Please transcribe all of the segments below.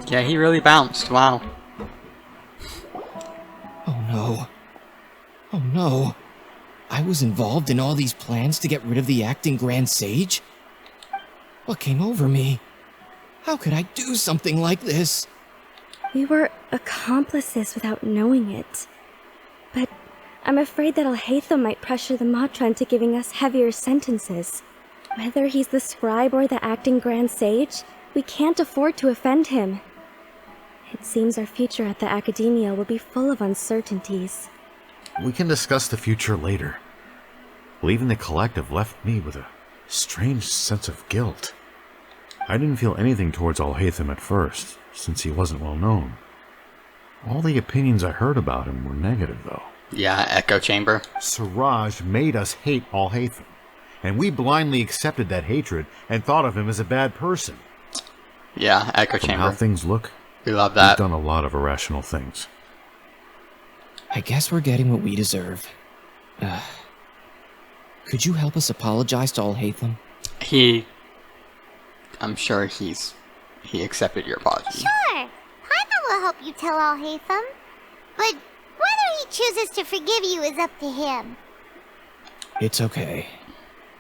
Yeah, he really bounced. Wow. Oh no. Oh no. I was involved in all these plans to get rid of the acting Grand Sage? What came over me? How could I do something like this? We were accomplices without knowing it. But I'm afraid that Alhaithem might pressure the Matra into giving us heavier sentences. Whether he's the scribe or the acting Grand Sage, we can't afford to offend him. It seems our future at the Academia will be full of uncertainties. We can discuss the future later. Leaving the collective left me with a strange sense of guilt. I didn't feel anything towards Alhaithem at first, since he wasn't well known. All the opinions I heard about him were negative, though. Yeah, echo chamber. Siraj made us hate Alhaithem, and we blindly accepted that hatred and thought of him as a bad person. Yeah, echo From chamber. how things look, We love we've that. done a lot of irrational things. I guess we're getting what we deserve. Could you help us apologize to Alhaithem? I'm sure he accepted your apology. Sure, Paimon will help you tell Alhaitham. But whether he chooses to forgive you is up to him. It's okay.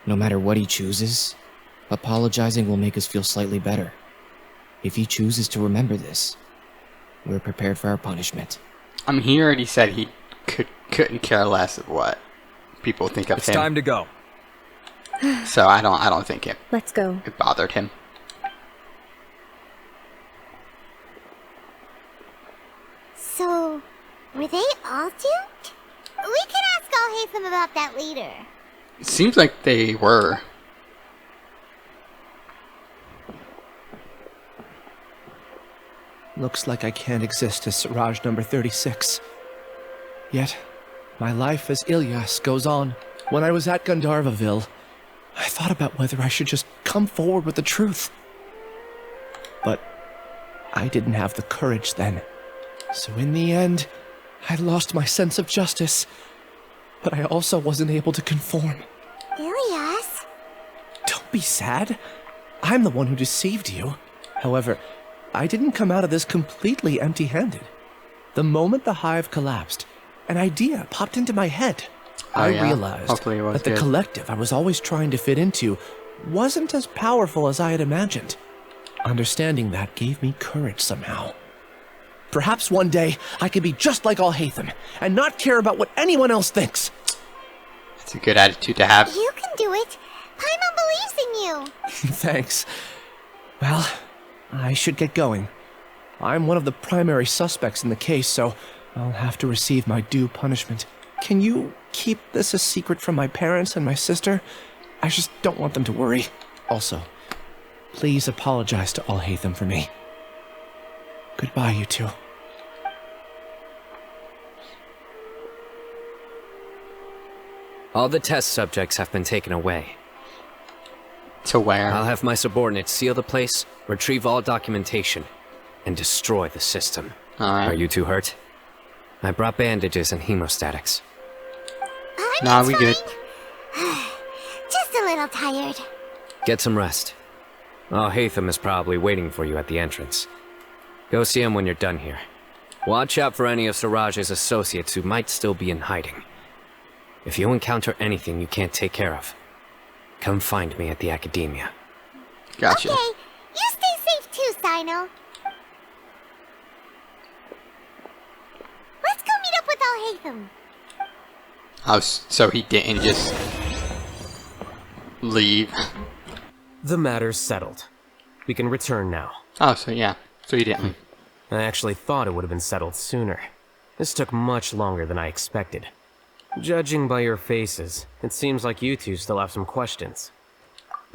No matter what he chooses, apologizing will make us feel slightly better. If he chooses to remember this, we're prepared for our punishment. He already said he couldn't care less of what people think of him. It's time to go. So I don't think Let's go. it bothered him. So, were they all duped? We can ask Alhaitham about that later. It seems like they were. Looks like I can't exist as Siraj number 36. Yet, my life as Ilyas goes on. When I was at Gandharvaville, I thought about whether I should just come forward with the truth. But I didn't have the courage then. So in the end, I lost my sense of justice. But I also wasn't able to conform. Ilyas? Don't be sad. I'm the one who deceived you. However, I didn't come out of this completely empty-handed. The moment the hive collapsed, an idea popped into my head. I realized Hopefully it was that the good. collective I was always trying to fit into wasn't as powerful as I had imagined. Understanding that gave me courage somehow. Perhaps one day I could be just like Alhaitham and not care about what anyone else thinks. It's a good attitude to have. You can do it. Paimon believes in you. Thanks. Well, I should get going. I'm one of the primary suspects in the case, so I'll have to receive my due punishment. Can you keep this a secret from my parents and my sister? I just don't want them to worry. Also, please apologize to Alhaitham for me. Goodbye, you two. All the test subjects have been taken away. To where? I'll have my subordinates seal the place, retrieve all documentation, and destroy the system. Alright. Are you two hurt? I brought bandages and hemostatics. Nah, we good. Just a little tired. Get some rest. Alhaitham is probably waiting for you at the entrance. Go see him when you're done here. Watch out for any of Siraj's associates who might still be in hiding. If you encounter anything you can't take care of, come find me at the Academia. Gotcha. Okay, you stay safe too, Sino. Let's go meet up with Alhaitham. Oh, so he didn't just leave. The matter's settled. We can return now. Oh, so yeah. So he didn't. I actually thought it would have been settled sooner. This took much longer than I expected. Judging by your faces, it seems like you two still have some questions.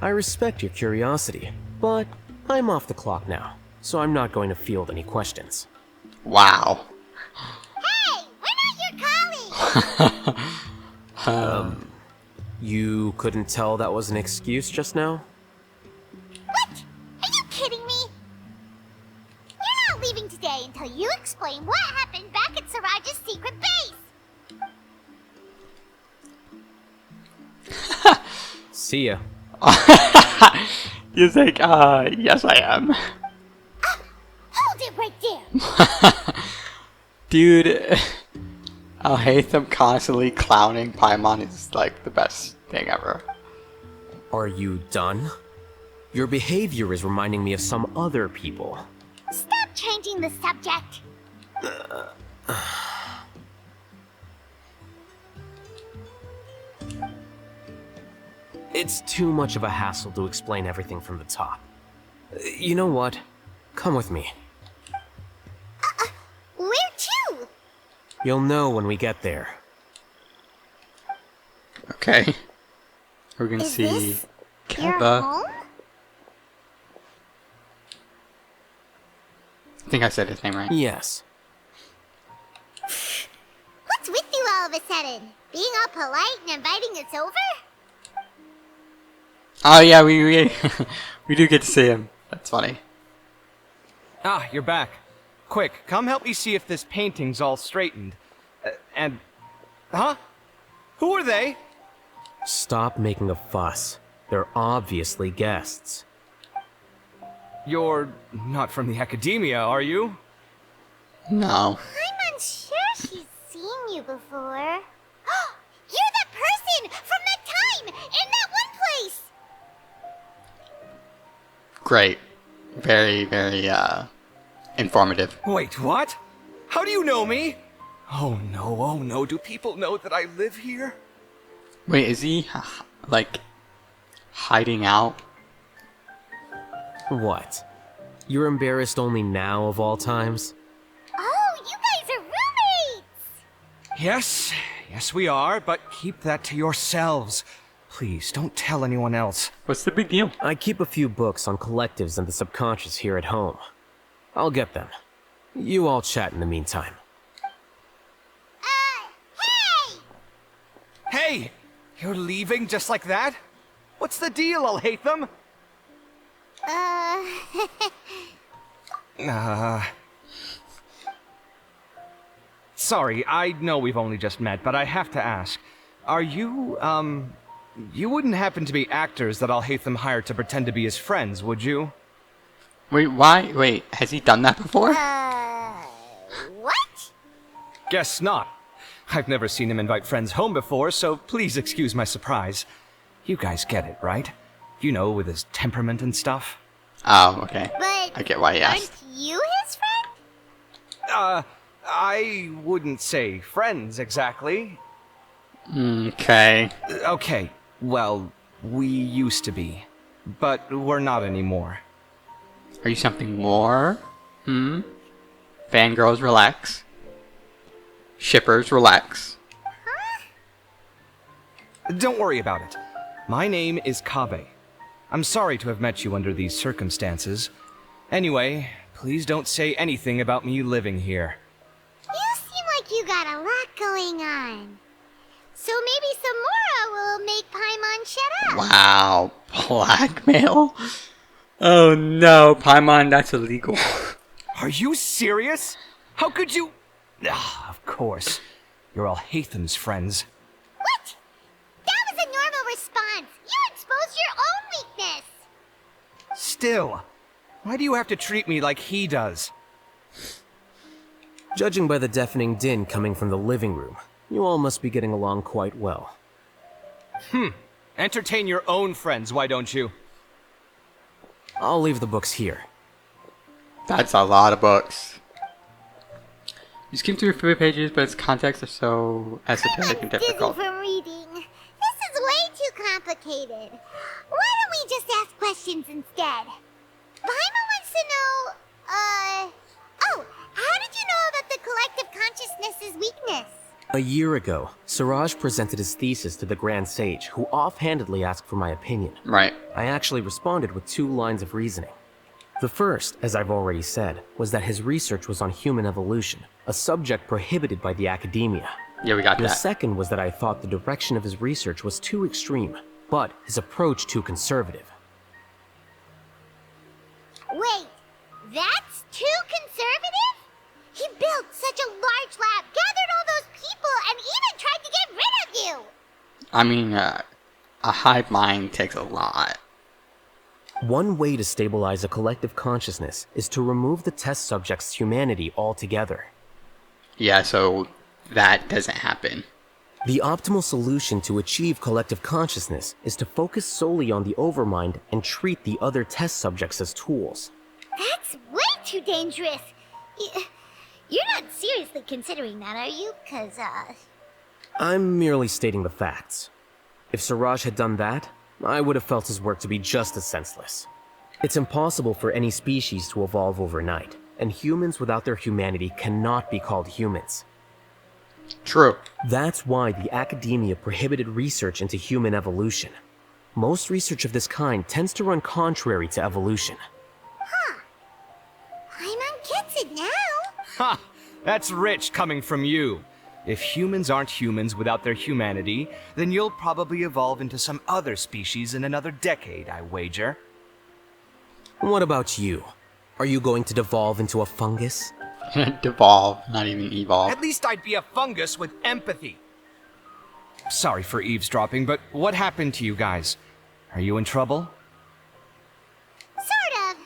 I respect your curiosity, but I'm off the clock now, so I'm not going to field any questions. Wow. Hey, we're not your colleagues! You couldn't tell that was an excuse just now? What? Are you kidding me? You're not leaving today until you explain what happened back at Siraj's secret base! See ya. He's like, yes I am. Hold Dude, Alhaithem constantly clowning Paimon is like the best thing ever. Are you done? Your behavior is reminding me of some other people. Stop changing the subject. It's too much of a hassle to explain everything from the top. You know what? Come with me. Where to? You'll know when we get there. Okay. We're gonna Is see this your kevah. home? I think I said his name right. Yes. What's with you all of a sudden? Being all polite and inviting us over? Oh yeah, we we do get to see him. That's funny. Ah, you're back. Quick, come help me see if this painting's all straightened. Huh? Who are they? Stop making a fuss. They're obviously guests. You're not from the academia, are you? No. I'm unsure she's seen you before. You're that person from that time in that one place! Great. Very, very informative. Wait, what? How do you know me? Oh no, do people know that I live here? Wait, is he like hiding out? What? You're embarrassed only now of all times? Oh, you guys are roommates! Yes we are, but keep that to yourselves. Please, don't tell anyone else. What's the big deal? I keep a few books on collectives and the subconscious here at home. I'll get them. You all chat in the meantime. Hey! Hey! You're leaving just like that? What's the deal, Alhaithem? Sorry, I know we've only just met, but I have to ask. Are you, you wouldn't happen to be actors that Alhaithem hired to pretend to be his friends, would you? Wait, why? Wait, has he done that before? What? Guess not. I've never seen him invite friends home before, so please excuse my surprise. You guys get it, right? You know, with his temperament and stuff. Oh, okay. But I get why he asked. aren't you his friend? I wouldn't say friends exactly. Okay. Okay, well, we used to be, but we're not anymore. Are you something more? Fangirls, relax. Shippers, relax. Don't worry about it. My name is Kaveh. I'm sorry to have met you under these circumstances. Anyway, please don't say anything about me living here. You seem like you got a lot going on. So maybe Samora will make Paimon shut up. Wow. Blackmail? Oh no, Paimon, that's illegal. Are you serious? How could you... Ah, of course. You're Alhaithem's friends. What? That was a normal response. You exposed your own weakness. Still, why do you have to treat me like he does? Judging by the deafening din coming from the living room, you all must be getting along quite well. Entertain your own friends, why don't you? I'll leave the books here. That's a lot of books. You skim through a few pages, but its contexts are so esoteric and I'm dizzy difficult. from reading. This is way too complicated. Why don't we just ask questions instead? Paimon wants to know, oh, how did you know about the collective consciousness's weakness? A year ago, Siraj presented his thesis to the Grand Sage, who offhandedly asked for my opinion. Right. I actually responded with 2 lines of reasoning. The first, as I've already said, was that his research was on human evolution, a subject prohibited by the academia. Yeah, we got The that. second was that I thought the direction of his research was too extreme, but his approach too conservative. Wait, that's too conservative? He built such a large lab, gathered all those people, and even tried to get rid of you! I mean, a hive mind takes a lot. One way to stabilize a collective consciousness is to remove the test subject's humanity altogether. Yeah, so that doesn't happen. The optimal solution to achieve collective consciousness is to focus solely on the overmind and treat the other test subjects as tools. That's way too dangerous. You're not seriously considering that, are you? I'm merely stating the facts. If Siraj had done that, I would have felt his work to be just as senseless. It's impossible for any species to evolve overnight, and humans without their humanity cannot be called humans. True. That's why the academia prohibited research into human evolution. Most research of this kind tends to run contrary to evolution. Paimon gets it now. Ha! That's rich coming from you. If humans aren't humans without their humanity, then you'll probably evolve into some other species in another decade, I wager. What about you? Are you going to devolve into a fungus? Devolve, not even evolve. At least I'd be a fungus with empathy. Sorry for eavesdropping, but what happened to you guys? Are you in trouble? Sort of.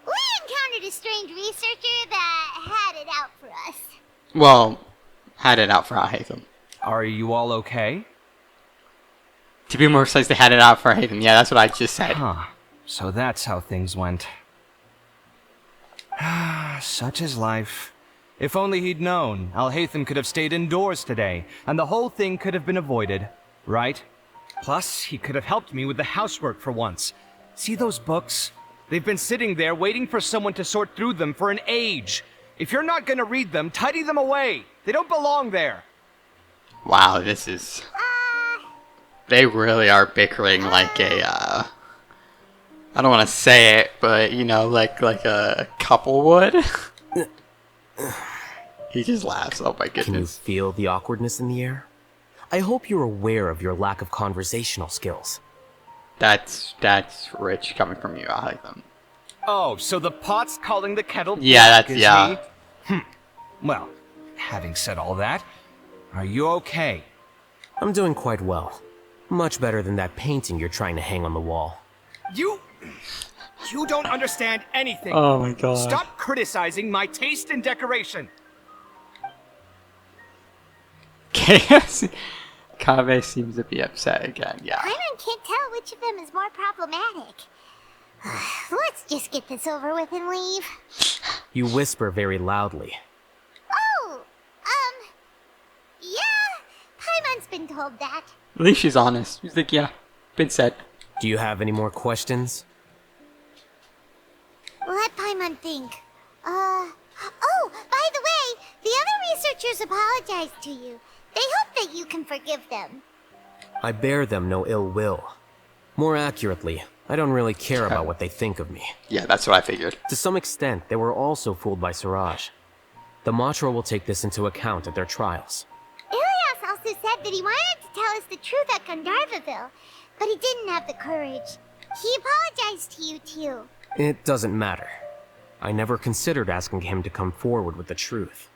We encountered a strange researcher that had it out for us. Well, had it out for Alhaithem. Are you all okay? To be more precise, they had it out for Alhaithem. Yeah, that's what I just said. Huh. So that's how things went. Such is life. If only he'd known, Alhaithem could have stayed indoors today, and the whole thing could have been avoided, right? Plus, he could have helped me with the housework for once. See those books? They've been sitting there waiting for someone to sort through them for an age. If you're not gonna read them, tidy them away. They don't belong there. Wow, this is... They really are bickering like a, I don't want to say it, but, you know, like a couple would. He just laughs. Oh my Can you goodness. feel the awkwardness in the air? I hope you're aware of your lack of conversational skills. That's rich coming from you. I like them. Oh, so the pot's calling the kettle black, Yeah, that's, is yeah. he? Well, having said all that, are you okay? I'm doing quite well. Much better than that painting you're trying to hang on the wall. You don't understand anything. Oh my god. Stop criticizing my taste in decoration. Kaveh seems to be upset again. Yeah. Paimon can't tell which of them is more problematic. Let's just get this over with and leave. You whisper very loudly. Oh, yeah, Paimon's been told that. At least she's honest. She's like, yeah, been said. Do you have any more questions? Let Paimon think. Oh, by the way, the other researchers apologized to you. They hope that you can forgive them. I bear them no ill will. More accurately, I don't really care about what they think of me. Yeah, that's what I figured. To some extent, they were also fooled by Siraj. The Matra will take this into account at their trials. Ilias also said that he wanted to tell us the truth at Gandharvaville, but he didn't have the courage. He apologized to you too. It doesn't matter. I never considered asking him to come forward with the truth.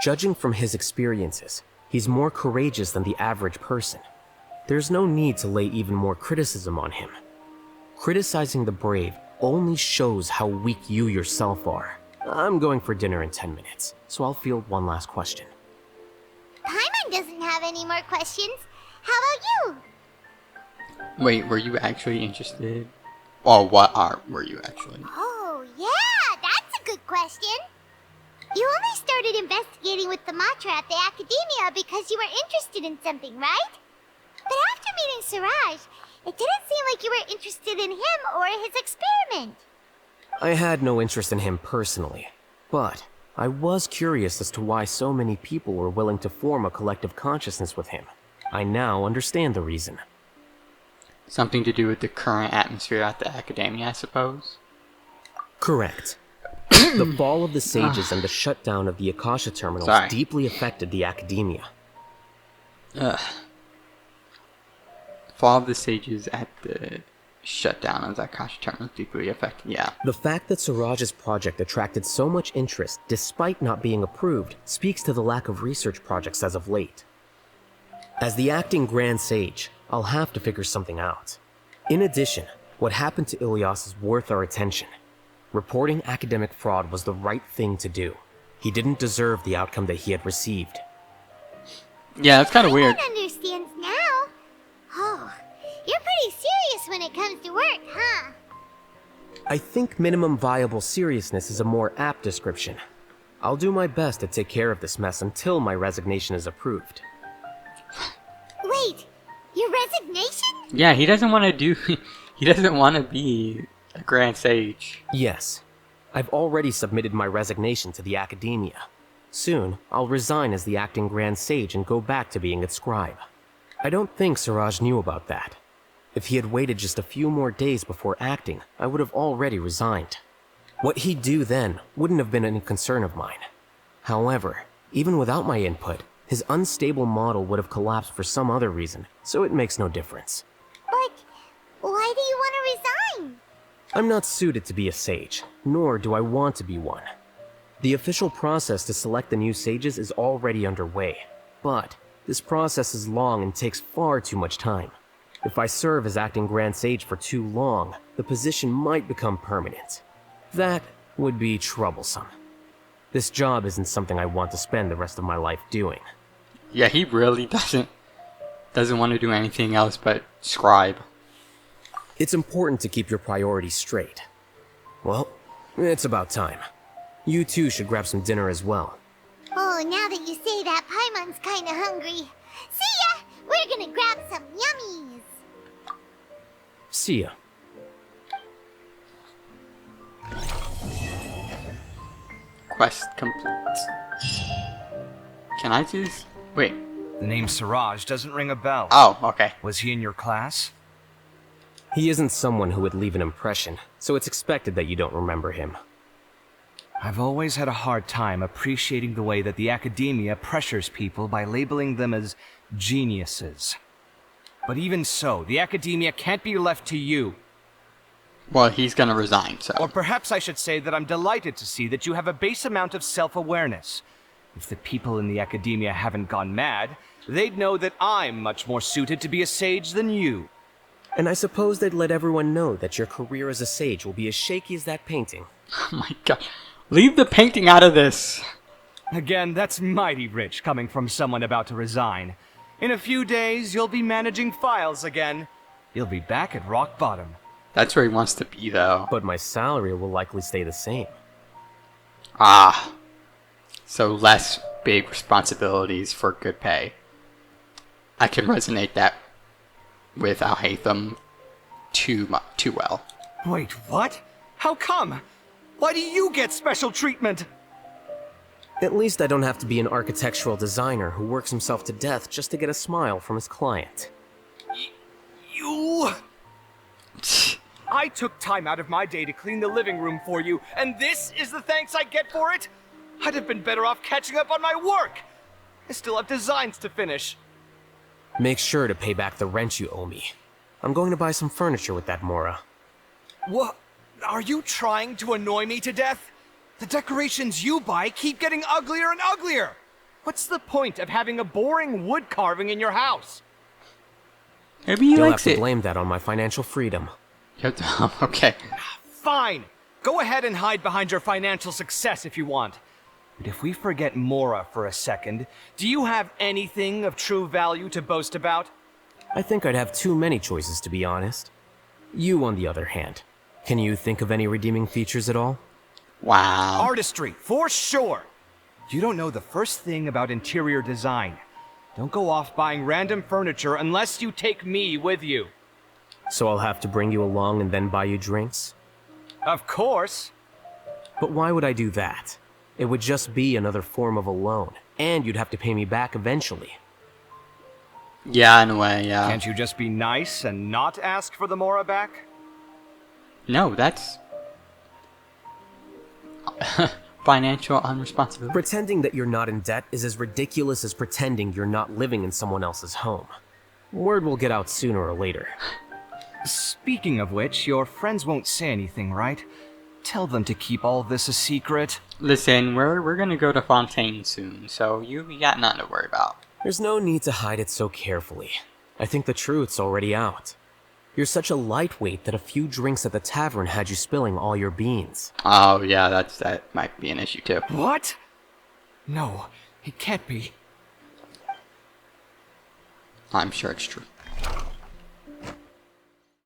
Judging from his experiences, he's more courageous than the average person. There's no need to lay even more criticism on him. Criticizing the brave only shows how weak you yourself are. I'm going for dinner in 10 minutes, so I'll field one last question. Paimon doesn't have any more questions. How about you? Wait, were you actually interested? Or what art were you actually? Oh, yeah, that's a good question. You only started investigating with the Matra at the Academia because you were interested in something, right? But after meeting Siraj, it didn't seem like you were interested in him or his experiment. I had no interest in him personally, but I was curious as to why so many people were willing to form a collective consciousness with him. I now understand the reason. Something to do with the current atmosphere at the Academia, I suppose? Correct. The fall of the sages and the shutdown of the Akasha terminals deeply affected the Academia. Fall of the sages at the shutdown of the Akasha terminals deeply affected, yeah. The fact that Siraj's project attracted so much interest despite not being approved speaks to the lack of research projects as of late. As the acting Grand Sage, I'll have to figure something out. In addition, What happened to Ilias is worth our attention. Reporting academic fraud was the right thing to do. He didn't deserve the outcome that he had received. Yeah, it's kind of weird. Everyone understands now. Oh, you're pretty serious when it comes to work, huh? I think minimum viable seriousness is a more apt description. I'll do my best to take care of this mess until my resignation is approved. Wait, your resignation? Yeah, he doesn't want to do. He doesn't want to be a Grand Sage. Yes. I've already submitted my resignation to the Academia. Soon, I'll resign as the acting Grand Sage and go back to being its scribe. I don't think Siraj knew about that. If he had waited just a few more days before acting, I would have already resigned. What he'd do then wouldn't have been any concern of mine. However, even without my input, his unstable model would have collapsed for some other reason, so it makes no difference. But why do you want to resign? I'm not suited to be a sage, nor do I want to be one. The official process to select the new sages is already underway, but this process is long and takes far too much time. If I serve as acting Grand Sage for too long, the position might become permanent. That would be troublesome. This job isn't something I want to spend the rest of my life doing. Yeah, he really doesn't want to do anything else but scribe. It's important to keep your priorities straight. Well, it's about time. You two should grab some dinner as well. Oh, now that you say that, Paimon's kinda hungry. See ya! We're gonna grab some yummies! See ya. Quest complete. Can I just... Wait. The name Siraj doesn't ring a bell. Oh, okay. Was he in your class? He isn't someone who would leave an impression, so it's expected that you don't remember him. I've always had a hard time appreciating the way that the Academia pressures people by labeling them as geniuses. But even so, the Academia can't be left to you. Well, he's gonna resign, so... Or perhaps I should say that I'm delighted to see that you have a base amount of self-awareness. If the people in the Academia haven't gone mad, they'd know that I'm much more suited to be a sage than you. And I suppose they'd let everyone know that your career as a sage will be as shaky as that painting. Oh my god. Leave the painting out of this! Again, that's mighty rich coming from someone about to resign. In a few days, you'll be managing files again. You'll be back at rock bottom. That's where he wants to be, though. But my salary will likely stay the same. Ah. So less big responsibilities for good pay. I can resonate that with Alhaithem too well. Wait, what? How come? Why do you get special treatment? At least I don't have to be an architectural designer who works himself to death just to get a smile from his client. You... I took time out of my day to clean the living room for you, and this is the thanks I get for it? I'd have been better off catching up on my work. I still have designs to finish. Make sure to pay back the rent you owe me. I'm going to buy some furniture with that Mora. What? Are you trying to annoy me to death? The decorations you buy keep getting uglier and uglier. What's the point of having a boring wood carving in your house? Maybe he You'll have likes to it. blame that on my financial freedom. Okay. Fine. Go ahead and hide behind your financial success if you want. But if we forget Mora for a second, do you have anything of true value to boast about? I think I'd have too many choices, to be honest. You, on the other hand, can you think of any redeeming features at all? Wow. Artistry, for sure. You don't know the first thing about interior design. Don't go off buying random furniture unless you take me with you. So I'll have to bring you along and then buy you drinks? Of course. But why would I do that? It would just be another form of a loan, and you'd have to pay me back eventually. Yeah, in a way, yeah. Can't you just be nice and not ask for the Mora back? No, that's... financial unresponsibility. Pretending that you're not in debt is as ridiculous as pretending you're not living in someone else's home. Word will get out sooner or later. Speaking of which, your friends won't say anything, right? Tell them to keep all this a secret. Listen, we're gonna go to Fontaine soon, so you got nothing to worry about. There's no need to hide it so carefully. I think the truth's already out. You're such a lightweight that a few drinks at the tavern had you spilling all your beans. Oh, yeah, that might be an issue too. What? No, it can't be. I'm sure it's true.